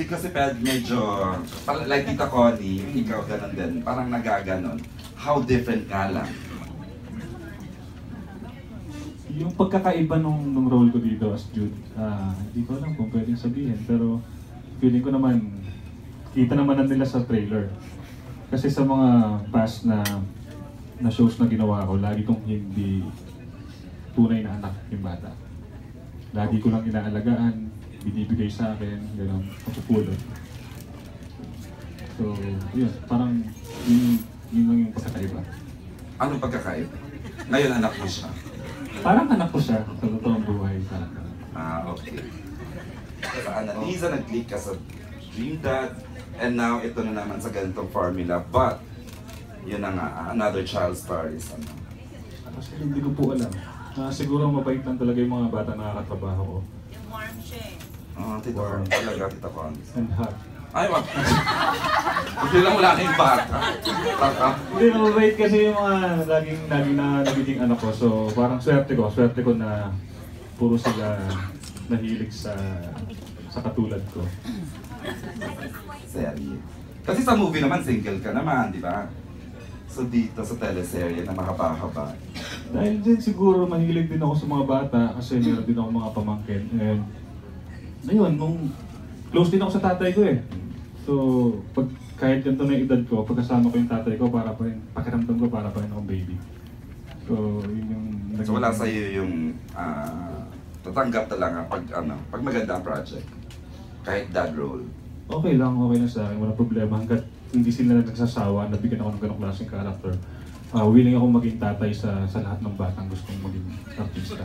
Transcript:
Kasi medyo, like Tita Connie, ikaw ganun din, parang nagaganon. How different ka lang? Yung pagkakaiba nung role ko dito as Jude, hindi ko alam kung pwedeng sabihin, pero feeling ko naman, kita naman na nila sa trailer. Kasi sa mga past na shows na ginawa ko, lagi kong hindi tunay na anak yung bata. Lagi ko lang inaalagaan, binibigay sa akin, gano'n, kapupulot. So, yun, parang yun lang yung pagkakaiba. Anong pagkakaiba? Ngayon anak mo siya? Parang anak ko siya sa totoong buhay. Okay. Sa Annalisa, nag-click ka sa Dream Dad, and now ito na naman sa ganitong formula, but yun na nga, another child star is ano? Kasi hindi ko po alam. Siguro mabait lang talaga yung mga bata na nakakatrabaho ko. Yung warm siya eh. Tita Con, talaga Tita Con. And hot. Ay, wag. Hindi lang wala na yung bata. Hindi, mabait kasi yung mga laging na nagiging anak ko. So parang swerte ko na puro sila nahilig sa katulad ko. Serye. Kasi sa movie naman, single ka naman, di ba? So dito sa teleserye na mahaba-haba. Dahil din siguro mahilig din ako sa mga bata kasi meron din ako mga pamangkin. And ayun, close din ako sa tatay ko eh. So kahit ganito na yung edad ko, pagkasama ko yung tatay ko, para pa rin, pakiramdam ko para pa rin akong baby. So yun yung... So wala sa'yo yung tatanggap talaga pag maganda ang project. Kahit dad role. Okay lang, okay na sa akin, walang problema. Hanggat hindi sila nagsasawa, nabigyan ako ng ganong klaseng character. Willing ako maging tatay sa lahat ng batang gustong maging artista.